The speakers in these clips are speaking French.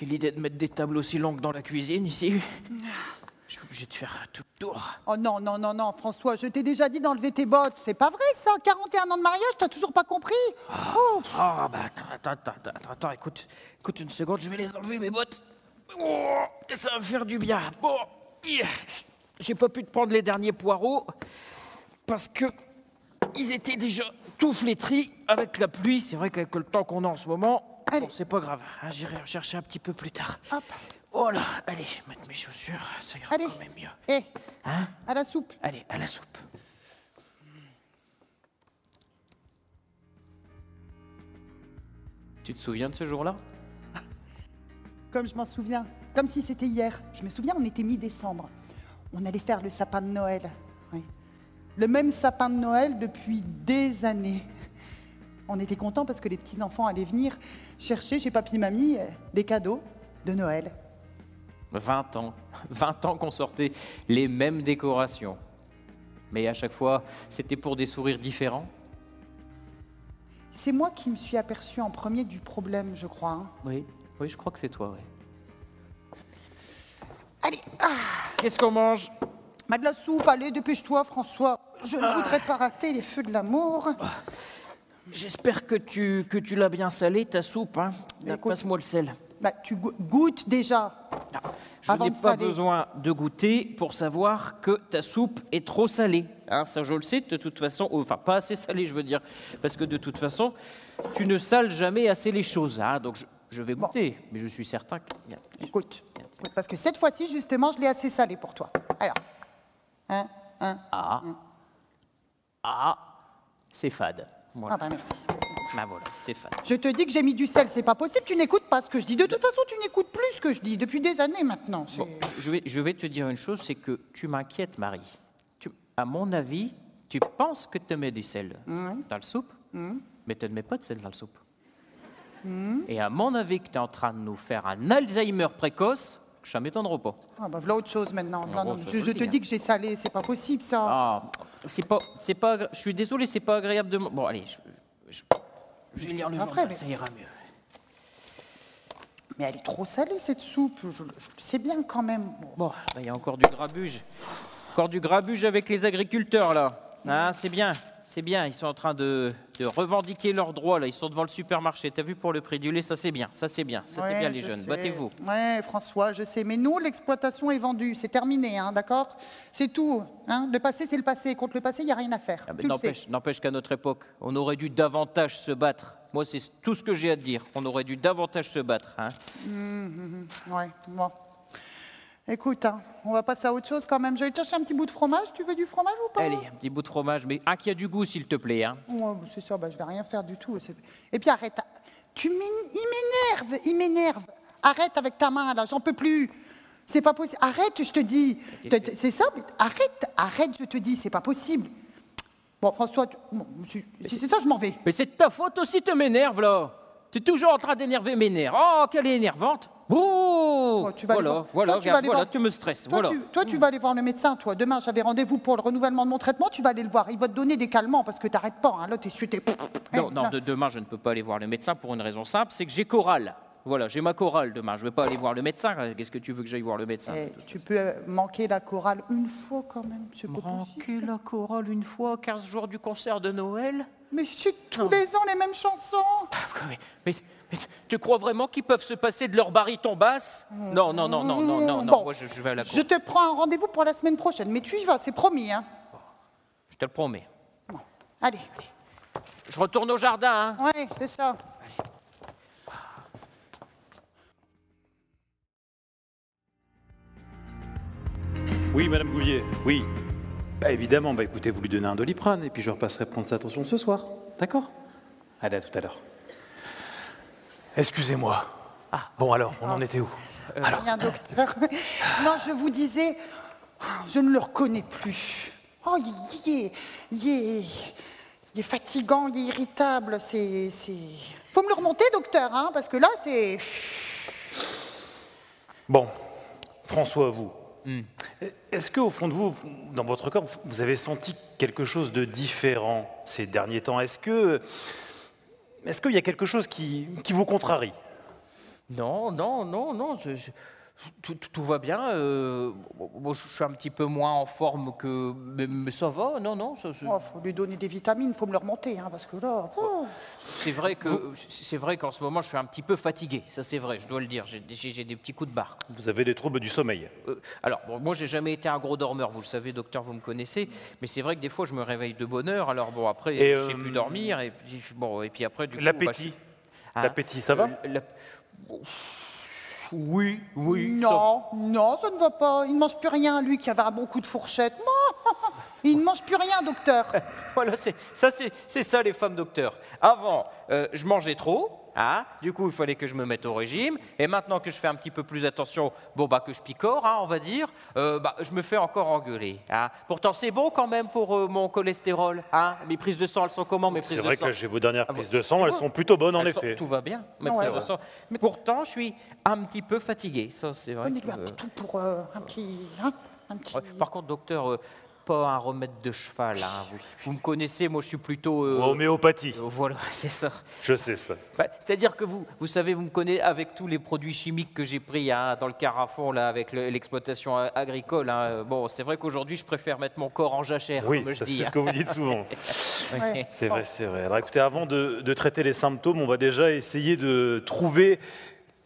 Quelle idée de mettre des tables aussi longues dans la cuisine, ici. Je suis obligé de faire tout le tour. Oh non, non, non, non, François, je t'ai déjà dit d'enlever tes bottes. C'est pas vrai, ça. 41 ans de mariage, t'as toujours pas compris? Oh. Ah, bah attends, écoute une seconde, je vais les enlever, mes bottes. Oh, ça va faire du bien. Bon, j'ai pas pu te prendre les derniers poireaux parce que ils étaient déjà tout flétris avec la pluie. C'est vrai qu'avec le temps qu'on a en ce moment, bon, c'est pas grave. Hein, j'irai en chercher un petit peu plus tard. Hop. Voilà, allez, mettre mes chaussures, ça ira Allez. quand même mieux. Hé, Hein? à la soupe. Allez, à la soupe. Tu te souviens de ce jour-là? Comme je m'en souviens, comme si c'était hier. Je me souviens, on était mi-décembre. On allait faire le sapin de Noël. Oui. Le même sapin de Noël depuis des années. On était contents parce que les petits-enfants allaient venir chercher chez papy et mamie des cadeaux de Noël. 20 ans. 20 ans qu'on sortait les mêmes décorations. Mais à chaque fois, c'était pour des sourires différents. C'est moi qui me suis aperçue en premier du problème, je crois. Hein. Oui, je crois que c'est toi, oui. Allez, Qu'est-ce qu'on mange? de la soupe, allez, dépêche-toi, François. Je ne voudrais pas rater les feux de l'amour. J'espère que tu l'as bien salé, ta soupe. Hein. Écoute. Passe-moi le sel. Bah, tu goûtes déjà. Je Avant n'ai de pas saler. besoin de goûter pour savoir que ta soupe est trop salée. Hein, ça, je le sais, de toute façon. Enfin, pas assez salée, je veux dire. Parce que de toute façon, tu ne sales jamais assez les choses. Hein, donc, je vais goûter. Mais je suis certain qu'il y a... Écoute, parce que cette fois-ci, justement, je l'ai assez salé pour toi. Alors, C'est fade. Voilà. Ah bah merci. Ben voilà, c'est fade. Je te dis que j'ai mis du sel, c'est pas possible, tu n'écoutes pas ce que je dis. De toute façon, tu n'écoutes plus ce que je dis, depuis des années maintenant. Bon, je vais te dire une chose, c'est que tu m'inquiètes, Marie. À mon avis, tu penses que tu mets du sel dans le soupe, mais tu ne mets pas de sel dans le soupe. Et à mon avis que tu es en train de nous faire un Alzheimer précoce, ça ne m'étonnerait pas. Ah bah voilà autre chose maintenant. Non, non, ça, je je te dis, dis que j'ai salé, c'est pas possible ça. Ah, je suis désolé, c'est pas agréable de... Bon, allez, Je vais lire le pas journal, vrai, ça ira mieux. Mais elle est trop salée cette soupe, je le sais bien quand même. Bon, il y a encore du grabuge. Encore du grabuge avec les agriculteurs, là. Ah, c'est bien. Ils sont en train de revendiquer leurs droits, là. Ils sont devant le supermarché. T'as vu pour le prix du lait, ça c'est bien. Ça c'est bien, les je jeunes. sais. Battez-vous. Ouais, François, je sais. Mais nous, l'exploitation est vendue, c'est terminé, hein, d'accord? C'est tout. Hein. Le passé, c'est le passé. Contre le passé, il n'y a rien à faire. Ah, mais Tu le sais. n'empêche qu'à notre époque, on aurait dû davantage se battre. Moi, c'est tout ce que j'ai à te dire. On aurait dû davantage se battre. Hein. Ouais, bon. Écoute, hein, on va passer à autre chose quand même. Je vais te chercher un petit bout de fromage. Tu veux du fromage ou pas? Allez, un petit bout de fromage, mais un qui a du goût, s'il te plaît. Hein. Ouais, bah, c'est ça, bah, je vais rien faire du tout. Et puis arrête. Il m'énerve. Arrête avec ta main, là, j'en peux plus. C'est pas possible. Arrête, je te dis. C'est ça, mais arrête, je te dis, c'est pas possible. Bon, François, bon, si c'est ça, je m'en vais. Mais c'est de ta faute aussi, tu m'énerves, là. Tu es toujours en train d'énerver mes nerfs. Oh, qu'elle est énervante. Oh, Oh, tu vas aller voir. voilà, Toi, tu vas regarde, aller voilà, voir. tu me stresses. Toi, Voilà. tu vas aller voir le médecin, toi. Demain, j'avais rendez-vous pour le renouvellement de mon traitement. Tu vas aller le voir. Il va te donner des calmants parce que t'arrêtes pas. Hein. Là, t'es chuté. Non, demain, je ne peux pas aller voir le médecin pour une raison simple, c'est que j'ai chorale. Voilà, j'ai ma chorale demain. Je ne vais pas aller voir le médecin. Qu'est-ce que tu veux que j'aille voir le médecin? Tu peux manquer la chorale une fois quand même. C'est pas possible. Manquer la chorale une fois, 15 jours du concert de Noël? Mais c'est tous les ans les mêmes chansons. Mais tu crois vraiment qu'ils peuvent se passer de leur baryton basse? Non. Bon, Moi, je vais à la cour. Je te prends un rendez-vous pour la semaine prochaine, mais tu y vas, c'est promis. Hein. Je te le promets. Bon, allez. Je retourne au jardin. Hein. Ouais, c'est ça. Oui, Madame Gouvier, oui. Bah, évidemment, écoutez, vous lui donnez un Doliprane et puis je repasserai prendre sa attention ce soir. D'accord? Allez, à tout à l'heure. Excusez-moi. Bon alors, on en était où? Alors, Rien, docteur. Non, je vous disais, je ne le reconnais plus. Oh, il est fatigant, il est irritable. Faut me le remonter, docteur, hein, parce que là, c'est... bon, François, vous. Est-ce qu'au fond de vous, dans votre corps, vous avez senti quelque chose de différent ces derniers temps? Est-ce qu'il y a quelque chose qui vous contrarie? Non, non, non, non, tout va bien. Bon, je suis un petit peu moins en forme que... Mais ça va, non, non. Faut lui donner des vitamines, faut me le remonter, hein, parce que là... C'est vrai qu'en ce moment, je suis un petit peu fatigué. Ça, c'est vrai, je dois le dire. J'ai des petits coups de barre. Vous avez des troubles du sommeil. Alors, bon, moi, j'ai jamais été un gros dormeur. Vous le savez, docteur, vous me connaissez. Mais c'est vrai que des fois, je me réveille de bonne heure. Alors, bon, après, je sais plus dormir. Et puis après, du coup... L'appétit L'appétit, ça va Oui. Non, non, ça ne va pas. Il ne mange plus rien, lui qui avait un bon coup de fourchette. Il ne mange plus rien, docteur. Voilà, c'est ça les femmes docteurs. Avant, je mangeais trop, hein, du coup il fallait que je me mette au régime, et maintenant que je fais un petit peu plus attention, que je picore, hein, on va dire, je me fais encore engueuler. Hein. Pourtant c'est bon quand même pour mon cholestérol. Hein. Mes prises de sang, elles sont comment mes prises de sang? C'est vrai que j'ai vos dernières prises de sang, elles sont plutôt bonnes en effet. Tout va bien, mes prises de sang. Mais pourtant je suis un petit peu fatigué, ça c'est vrai. Donnez-lui un petit truc pour un petit... Hein, un petit... Ouais, par contre docteur... pas un remède de cheval. Hein. Vous me connaissez, moi je suis plutôt... homéopathie. Voilà, c'est ça. Je sais ça. C'est-à-dire que vous savez, vous me connaissez avec tous les produits chimiques que j'ai pris hein, dans le carafon là, avec l'exploitation agricole. Hein. Bon, c'est vrai qu'aujourd'hui, je préfère mettre mon corps en jachère, oui, comme je dis. C'est ce que vous dites souvent. Ouais. C'est vrai, c'est vrai. Alors écoutez, avant de traiter les symptômes, on va déjà essayer de trouver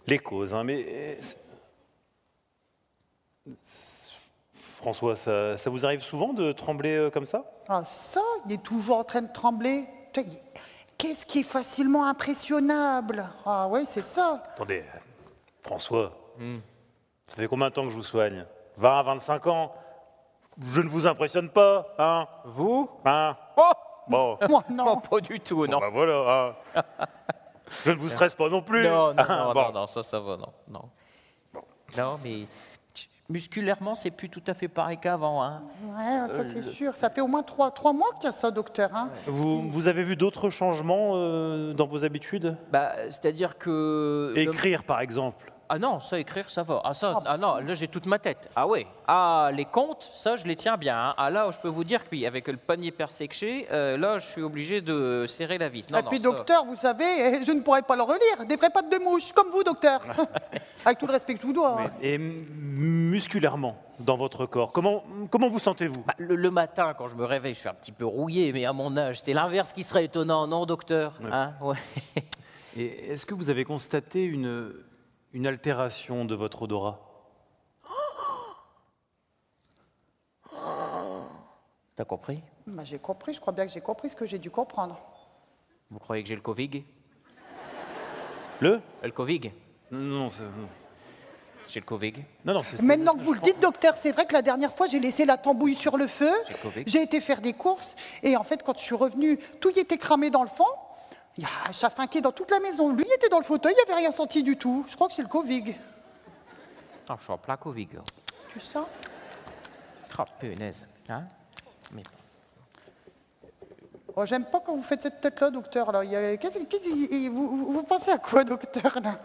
les causes. Hein. Mais... François, ça vous arrive souvent de trembler comme ça? Ah ça, il est toujours en train de trembler. Qu'est-ce qui est facilement impressionnable? Ah oui, c'est ça. Attendez, François, ça fait combien de temps que je vous soigne? 20 à 25 ans? Je ne vous impressionne pas, hein? Vous? Hein? Oh Bon. Moi, non. Non, pas du tout, non. Bon, voilà, hein. Je ne vous stresse pas non plus. Non, Bon. non, ça va, non. Non, mais musculairement, c'est plus tout à fait pareil qu'avant, hein. Ouais, ça c'est sûr. Ça fait au moins 3 mois qu'il y a ça, docteur. Hein. Vous avez vu d'autres changements dans vos habitudes? C'est-à-dire que... Écrire, par exemple. Ah non, ça, écrire, ça va. Ah non, là, j'ai toute ma tête. Ah ouais. Ah, les comptes, ça, je les tiens bien. Hein. Ah là, je peux vous dire que oui, avec le panier perséché, là, je suis obligé de serrer la vis. Et puis, docteur, vous savez, je ne pourrais pas le relire. Des vraies pattes de mouche, comme vous, docteur. Avec tout le respect que je vous dois. Hein. Et musculairement, dans votre corps, comment vous sentez-vous? Le matin, quand je me réveille, je suis un petit peu rouillé, mais à mon âge, c'est l'inverse qui serait étonnant, non, docteur? Ouais. Hein, ouais. Et est-ce que vous avez constaté une altération de votre odorat? T'as compris? J'ai compris, je crois bien que j'ai compris ce que j'ai dû comprendre. Vous croyez que j'ai le Covid? Le Covid? Non, J'ai le Covid. non, c'est... Maintenant que vous le dites, docteur, c'est vrai que la dernière fois, j'ai laissé la tambouille sur le feu. J'ai le Covid. J'ai été faire des courses. Et en fait, quand je suis revenue, tout y était cramé dans le fond. Il y a un chafinqué dans toute la maison. Lui, il était dans le fauteuil, il n'avait rien senti du tout. Je crois que c'est le Covid. Ah, je suis en plein Covid. Tu sens? Oh, punaise. Hein? Mais... Oh, j'aime pas quand vous faites cette tête-là, docteur. Là. Vous pensez à quoi, docteur là?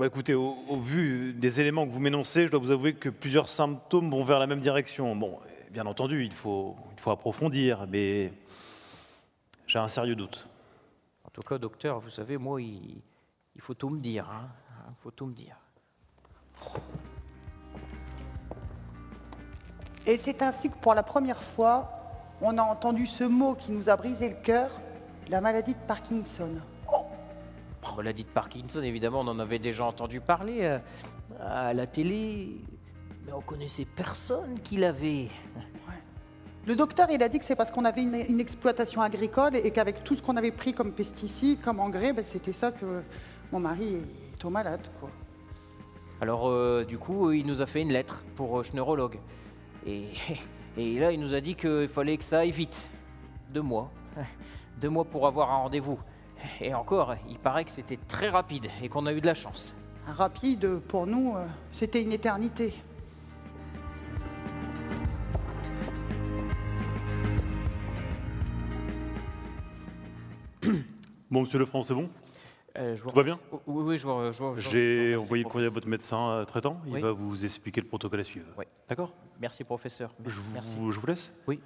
Écoutez, au vu des éléments que vous m'énoncez, je dois vous avouer que plusieurs symptômes vont vers la même direction. Bon, bien entendu, il faut approfondir, mais j'ai un sérieux doute. En tout cas, docteur, vous savez, moi, il faut tout me dire. Hein. Il faut tout me dire. Et c'est ainsi que pour la première fois, on a entendu ce mot qui nous a brisé le cœur, la maladie de Parkinson. Oh, La maladie de Parkinson, évidemment, on en avait déjà entendu parler à la télé, mais on connaissait personne qui l'avait. le docteur, il a dit que c'est parce qu'on avait une exploitation agricole et qu'avec tout ce qu'on avait pris comme pesticides, comme engrais, c'était ça que mon mari est au malade, quoi. Alors, du coup, il nous a fait une lettre pour neurologue. Et là, il nous a dit qu'il fallait que ça aille vite. 2 mois. 2 mois pour avoir un rendez-vous. Et encore, il paraît que c'était très rapide et qu'on a eu de la chance. Rapide, pour nous, c'était une éternité. Bon, monsieur Lefranc, c'est bon? Tout va bien? Oui, je vois. J'ai envoyé le courrier à votre médecin traitant. Il Oui. va vous expliquer le protocole à suivre. Oui. D'accord? Merci, professeur. Je Merci. vous laisse? Oui.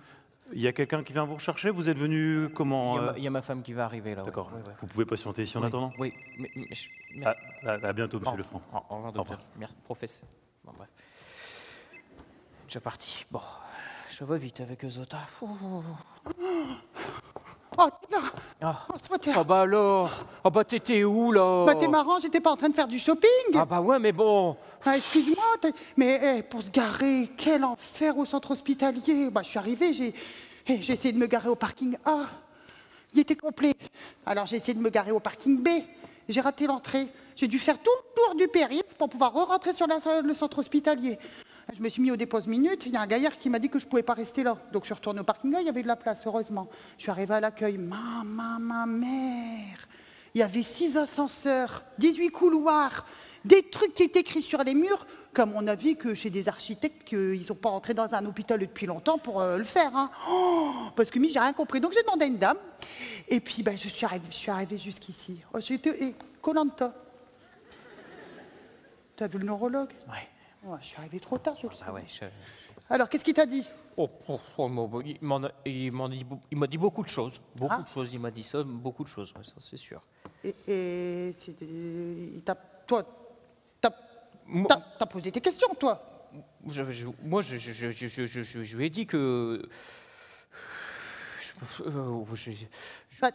Il y a quelqu'un qui vient vous rechercher? Vous êtes venu comment? Il y a ma femme qui va arriver là. D'accord. Ouais, ouais. Vous pouvez patienter ici en Oui, attendant? Oui, À bientôt, monsieur Lefranc. Au revoir, Au docteur. revoir. Merci, professeur. Bon, bref. Déjà parti. Bon, je vais vite avec eux autres. Oh, t'es là. Ah. Oh, soit t'es Oh bah alors. Oh bah t'étais où là? Bah, t'es marrant, j'étais pas en train de faire du shopping. Ah bah ouais, mais bon. Ah, excuse-moi, mais pour se garer, quel enfer au centre hospitalier. Bah, je suis arrivée, j'ai essayé de me garer au parking A. Il était complet. Alors j'ai essayé de me garer au parking B. J'ai raté l'entrée. J'ai dû faire tout le tour du périph' pour pouvoir re-rentrer sur le centre hospitalier. Je me suis mis au dépose-minute. Il y a un gaillard qui m'a dit que je ne pouvais pas rester là. Donc je suis retournée au parking A, il y avait de la place, heureusement. Je suis arrivée à l'accueil. Ma mère. Il y avait 6 ascenseurs, 18 couloirs, des trucs qui étaient écrits sur les murs, comme on a vu que chez des architectes, qu'ils ne sont pas rentrés dans un hôpital depuis longtemps pour le faire. Hein. Oh, parce que j'ai rien compris. Donc j'ai demandé à une dame. Et puis je suis arrivée jusqu'ici. Oh, et Koh-Lanta. T'as vu le neurologue? Ouais. Ouais, je suis arrivée trop tard, je le sais. Ah ouais. Alors, qu'est-ce qu'il t'a dit? Il m'a dit beaucoup de choses. Beaucoup de choses. Il m'a dit ça, beaucoup de choses. Ouais, ça, c'est sûr. Et toi, Moi- t'as posé tes questions, toi? Moi, je lui ai dit que. Bah,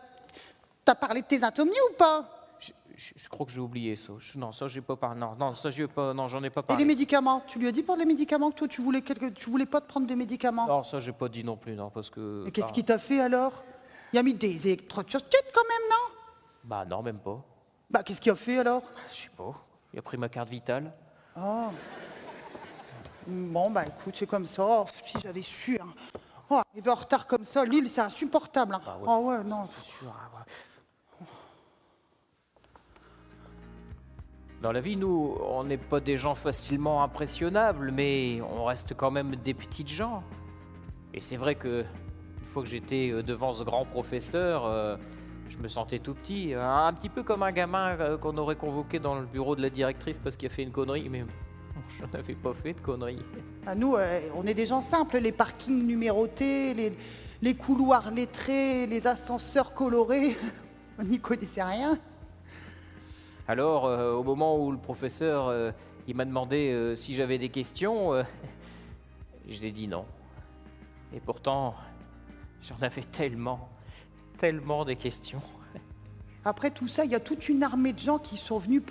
t'as parlé de tes insomnies ou pas? Je crois que j'ai oublié ça. Non, ça, j'ai pas parlé. Non, ça, j'en ai pas Et les parlé. médicaments? Tu lui as dit pour les médicaments que toi, tu voulais pas te prendre de médicaments? Non, ça, j'ai pas dit non plus, non, parce que. Mais qu'est-ce qu'il t'a fait alors? Il a mis des électrochocs quand même, non? Bah, non, même pas. Bah, qu'est-ce qu'il a fait alors? Je sais pas. Il a pris ma carte vitale. Oh. Bon, bah écoute, c'est comme ça. Oh, si j'avais su. Hein. Oh, arriver en retard comme ça, Lille, c'est insupportable. Hein. Bah ouais. Oh ouais, non. C'est sûr. Ah ouais. Dans la vie, nous, on n'est pas des gens facilement impressionnables, mais on reste quand même des petites gens. Et c'est vrai que une fois que j'étais devant ce grand professeur, je me sentais tout petit, un petit peu comme un gamin qu'on aurait convoqué dans le bureau de la directrice parce qu'il a fait une connerie, mais je n'avais pas fait de connerie. Ah, nous, on est des gens simples. Les parkings numérotés, les couloirs lettrés, les ascenseurs colorés. On n'y connaissait rien. Alors, au moment où le professeur il m'a demandé si j'avais des questions, je lui ai dit non. Et pourtant, j'en avais tellement des questions. Après tout ça, il y a toute une armée de gens qui sont venus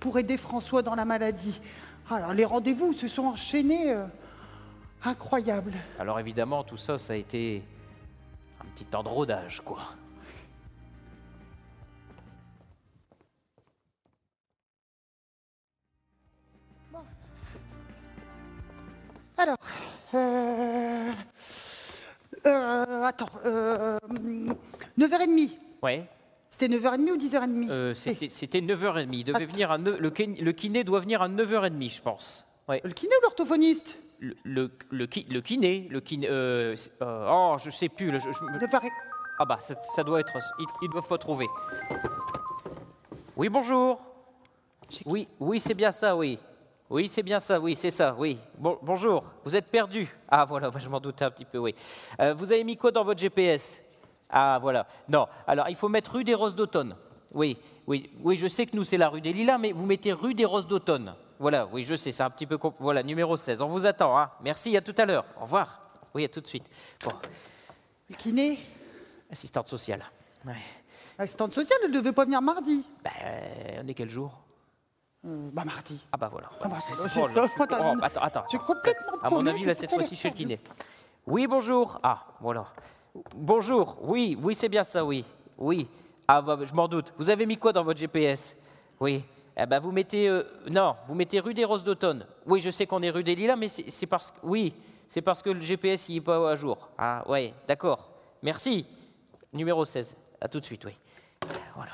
pour aider François dans la maladie. Alors, les rendez-vous se sont enchaînés. Incroyable. Alors évidemment, tout ça, ça a été un petit temps de rodage, quoi. Alors, attends, 9h30. Ouais. C'était 9h30 ou 10h30? C'était 9h30. Il devait venir le kiné doit venir à 9h30, je pense. Ouais. Le kiné ou l'orthophoniste? Le kiné, oh, je sais plus. 9h30. Ah bah, ça doit être. Ils doivent pas trouver. Oui, bonjour. Oui, c'est bien ça, oui. Oui, c'est bien ça, oui, c'est ça, oui. Bonjour, vous êtes perdu. Ah voilà, je m'en doutais un petit peu, oui. Vous avez mis quoi dans votre GPS? Ah voilà. Non, alors il faut mettre rue des Roses d'Automne. Oui, je sais que nous c'est la rue des Lilas, mais vous mettez rue des Roses d'Automne. Voilà, oui, je sais, c'est un petit peu... Voilà, numéro 16, on vous attend, hein. Merci, à tout à l'heure. Au revoir. Oui, à tout de suite. Bon. Le kiné? Assistante sociale. Ouais. L'assistante sociale, elle ne devait pas venir mardi. On est quel jour? Bah mardi. Ah bah voilà. Ah bah, c'est bon, ça. Attends. J'ai complètement À mon paumé, avis, je là, suis cette tout à fois-ci, chez le perdu. kiné. Oui, bonjour. Ah, voilà. Bonjour. Oui, c'est bien ça, oui. Oui. Ah, bah, je m'en doute. Vous avez mis quoi dans votre GPS? Oui. Eh ben, vous mettez... non, vous mettez rue des Roses d'Automne. Oui, je sais qu'on est rue des Lilas, mais c'est parce que... Oui, c'est parce que le GPS, il n'est pas à jour. Ah, ouais, d'accord. Merci. Numéro 16. À tout de suite, oui. Voilà.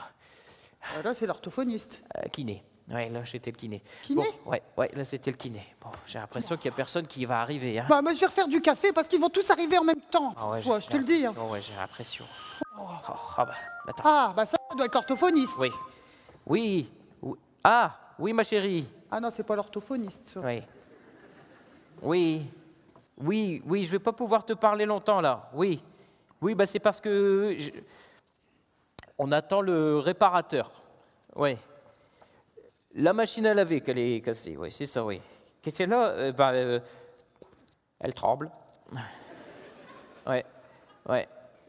Là, c'est l'orthophoniste. Kiné. Ouais, là, c'était le kiné. Kiné? Bon, ouais, là, c'était le kiné. Bon, j'ai l'impression qu'il n'y a personne qui va arriver. Hein. Bah, moi, je vais refaire du café parce qu'ils vont tous arriver en même temps. Ah ouais, Ouais, je te le dis. Hein. Ouais, j'ai l'impression. Ah bah, attends. Ah, bah ça doit être l'orthophoniste. Oui. Ah, oui, ma chérie. Ah non, c'est pas l'orthophoniste, ça. Oui. Oui, je vais pas pouvoir te parler longtemps là. Oui, bah c'est parce que on attend le réparateur. Oui. La machine à laver qu'elle est cassée. Oui, c'est ça. Oui. Qu'est-ce qu'elle a elle tremble. Ouais.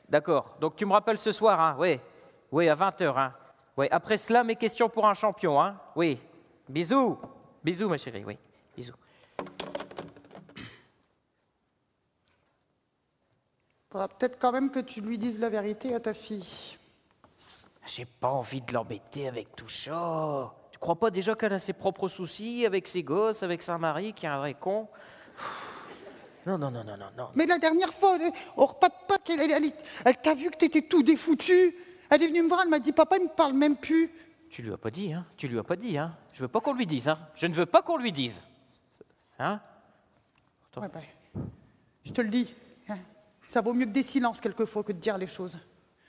D'accord. Donc tu me rappelles ce soir, hein. Oui, à 20h, hein. Oui. Après cela, mes questions pour un champion, hein. Oui. Bisous, ma chérie. Oui. Bisous. Faudra peut-être quand même que tu lui dises la vérité à ta fille. J'ai pas envie de l'embêter avec tout ça. Tu crois pas déjà qu'elle a ses propres soucis avec ses gosses, avec sa mari qui est un vrai con? Non. Mais la dernière fois, au repas de Pâques, elle t'a vu que t'étais tout défoutu. Elle est venue me voir, elle m'a dit, papa, il me parle même plus. Tu lui as pas dit, hein? Je veux pas qu'on lui dise, hein? Je ne veux pas qu'on lui dise. Hein? Ouais, je te le dis. Hein. Ça vaut mieux que des silences quelquefois que de dire les choses.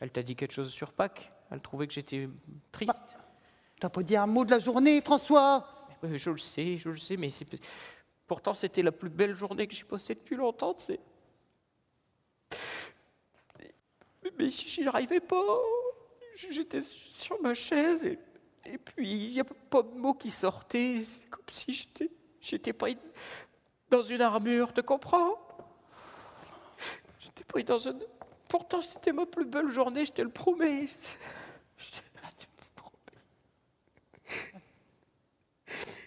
Elle t'a dit quelque chose sur Pâques? Elle trouvait que j'étais triste? T'as pas dit un mot de la journée, François? Je le sais, mais pourtant c'était la plus belle journée que j'ai passée depuis longtemps, tu sais. Mais j'y arrivais pas. J'étais sur ma chaise et puis il n'y a pas de mots qui sortaient. C'est comme si j'étais pris dans une armure, tu comprends? J'étais pris dans une... Pourtant c'était ma plus belle journée, je te le promets.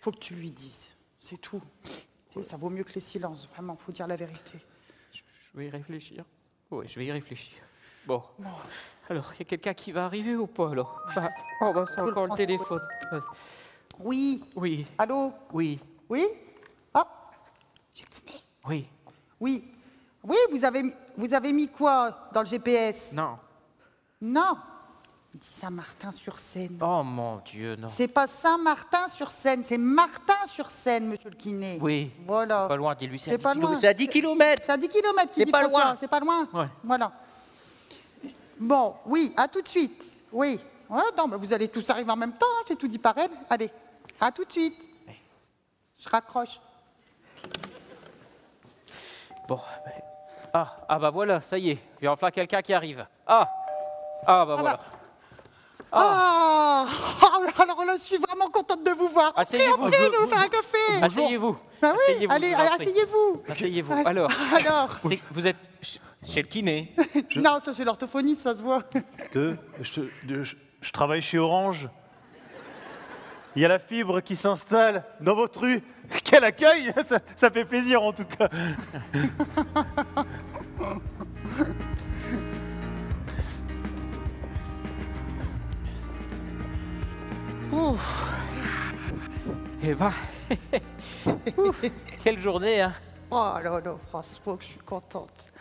Faut que tu lui dises, c'est tout. Ça vaut mieux que les silences, vraiment, faut dire la vérité. Je vais y réfléchir. Oui, je vais y réfléchir. Bon. Alors, il y a quelqu'un qui va arriver ou pas, alors? C'est encore le téléphone. Oui. Allô? Oui. Oui? Ah, j'ai dîné. Oui. Oui, vous avez mis quoi dans le GPS? Non. Il dit Saint-Martin-sur-Seine. Oh mon Dieu, non. C'est pas Saint-Martin-sur-Seine, c'est Martin-sur-Seine, monsieur le kiné. Oui. Voilà. Pas loin, dis-lui, c'est pas loin. C'est à 10 km. C'est à 10 km, C'est pas loin. C'est pas loin. Ouais. Voilà. Bon, oui, à tout de suite. Oui. Ouais, non, mais vous allez tous arriver en même temps, hein, c'est tout dit par elle. Allez, à tout de suite. Oui. Je raccroche. Bon, bah voilà, ça y est. Il y a enfin quelqu'un qui arrive. Bah voilà. Alors là, je suis vraiment contente de vous voir. Asseyez-vous. Entrez, nous faire un café. Asseyez-vous. Ah oui, Asseyez-vous, allez, je vous en prie. asseyez-vous. Asseyez-vous. Alors. Vous êtes chez le kiné? Non, ça c'est l'orthophoniste, ça se voit. Je travaille chez Orange. Il y a la fibre qui s'installe dans votre rue. Quel accueil! Ça fait plaisir en tout cas. Eh ben, quelle journée, hein? Oh là là, François, que je suis contente.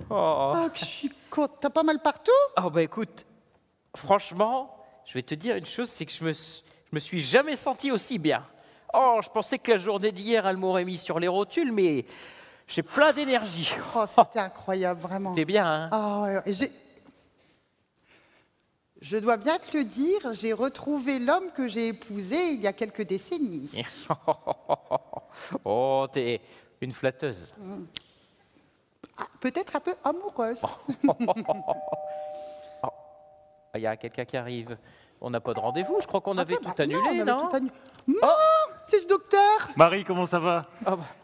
Oh. Ah, que je suis contente. T'as pas mal partout? Oh bah écoute, franchement, je vais te dire une chose, c'est que je me suis jamais senti aussi bien. Oh, je pensais que la journée d'hier, elle m'aurait mis sur les rotules, mais j'ai plein d'énergie. Oh, c'était incroyable, vraiment. C'était bien, hein? Ah ouais, et je dois bien te le dire, j'ai retrouvé l'homme que j'ai épousé il y a quelques décennies. Oh, t'es une flatteuse. Ah, peut-être un peu amoureuse. Il y a quelqu'un qui arrive. On n'a pas de rendez-vous, je crois qu'on avait tout annulé, non? Non, c'est ce docteur. Marie, comment ça va?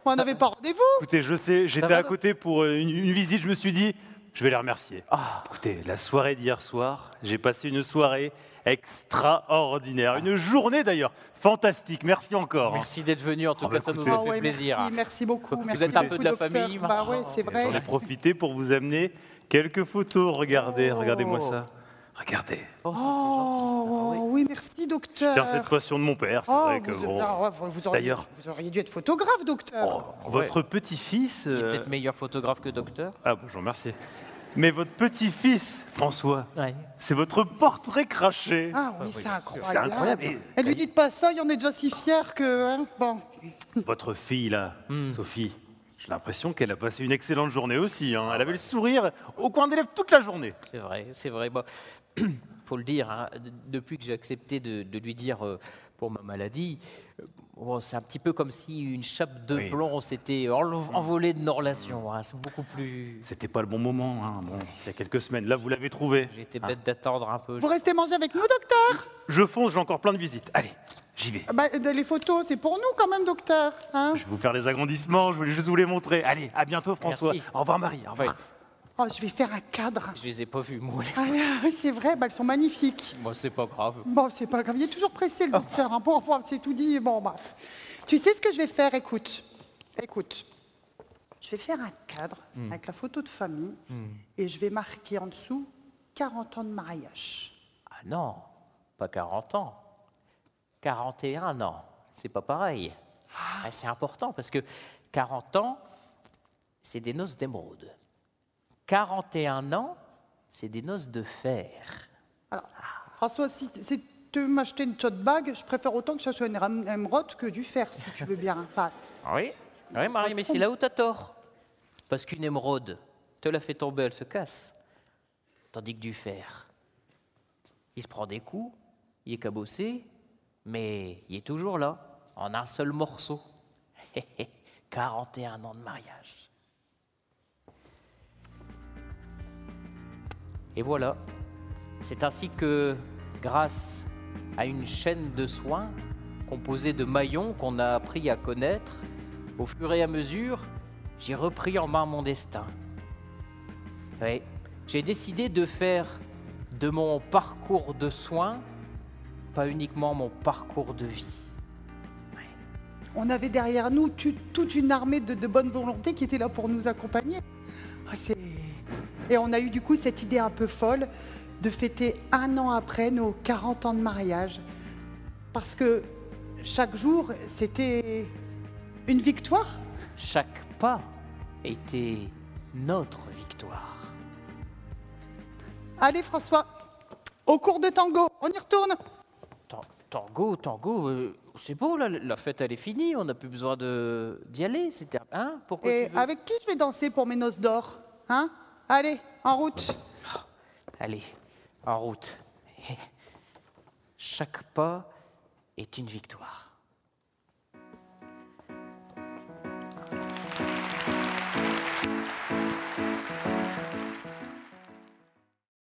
On n'avait pas rendez-vous. Écoutez, je sais, j'étais à côté pour une visite, je me suis dit, je vais les remercier. Écoutez, la soirée d'hier soir, j'ai passé une soirée extraordinaire. Une journée d'ailleurs, fantastique. Merci encore. Merci d'être venu, en tout cas, ça nous a fait plaisir. Merci beaucoup. Vous êtes un peu de la famille. Bah ouais, c'est vrai. J'en ai profité pour vous amener quelques photos. Regardez-moi ça. Regardez. Oh, ça, c'est gentil, ça. Oui, merci, docteur. Faire cette passion de mon père, c'est vrai que bon. Vous auriez dû être photographe, docteur. Votre petit-fils. Il est peut-être meilleur photographe que docteur. Ah, bon, je vous remercie. Mais votre petit-fils, François, Ouais. c'est votre portrait craché. Ah oui, c'est incroyable. C'est incroyable. Et Elle lui dit pas ça, il en est déjà si fier que... hein, bon. votre fille, là, Sophie, j'ai l'impression qu'elle a passé une excellente journée aussi. Hein. Elle avait le sourire au coin des lèvres toute la journée. C'est vrai. Bon, faut le dire, hein, depuis que j'ai accepté de lui dire pour ma maladie, bon, c'est un petit peu comme si une chape de Oui. plomb s'était envolée de nos relations. Hein. C'est beaucoup plus... C'était pas le bon moment, hein. Bon, il y a quelques semaines. Là, vous l'avez trouvé. J'ai été bête d'attendre un peu. Vous restez manger avec nous, docteur? Je fonce, j'ai encore plein de visites. Allez, j'y vais. Bah, les photos, c'est pour nous quand même, docteur. Hein? Je vais vous faire des agrandissements, je voulais juste vous les montrer. Allez, à bientôt François. Merci. Au revoir Marie, au revoir. Ouais. Oh, je vais faire un cadre. Je les ai pas vus, moi. Ah, c'est vrai, bah, elles sont magnifiques. Moi, c'est pas grave. Bon, c'est pas grave, il est toujours pressé le docteur. Hein. Bon, c'est tout dit. Bon, bref. Tu sais ce que je vais faire? Écoute. Je vais faire un cadre avec la photo de famille et je vais marquer en dessous 40 ans de mariage. Ah non, pas 40 ans. 41 ans. C'est pas pareil. Ah, c'est important parce que 40 ans, c'est des noces d'émeraude. 41 ans, c'est des noces de fer. Alors, François, si tu veux m'acheter une tote bag, je préfère autant que ça soit une émeraude que du fer, si tu veux bien. Enfin, Oui, oui Marie, mais c'est là où t'as tort. Parce qu'une émeraude, te la fait tomber, elle se casse. Tandis que du fer, il se prend des coups, il est cabossé, mais il est toujours là, en un seul morceau. 41 ans de mariage. Et voilà, c'est ainsi que, grâce à une chaîne de soins composée de maillons qu'on a appris à connaître, au fur et à mesure, j'ai repris en main mon destin. Oui, j'ai décidé de faire de mon parcours de soins pas uniquement mon parcours de vie. on avait derrière nous toute une armée de bonne volonté qui était là pour nous accompagner. Ah, et on a eu du coup cette idée un peu folle de fêter 1 an après nos 40 ans de mariage. Parce que chaque jour, c'était une victoire. Chaque pas était notre victoire. Allez François, au cours de tango, on y retourne. Tango, c'est beau, là, la fête elle est finie, on n'a plus besoin d'y aller. C'était hein, pourquoi Et tu veux... avec qui je vais danser pour mes noces d'or, hein? Allez, en route. Allez, en route. Chaque pas est une victoire.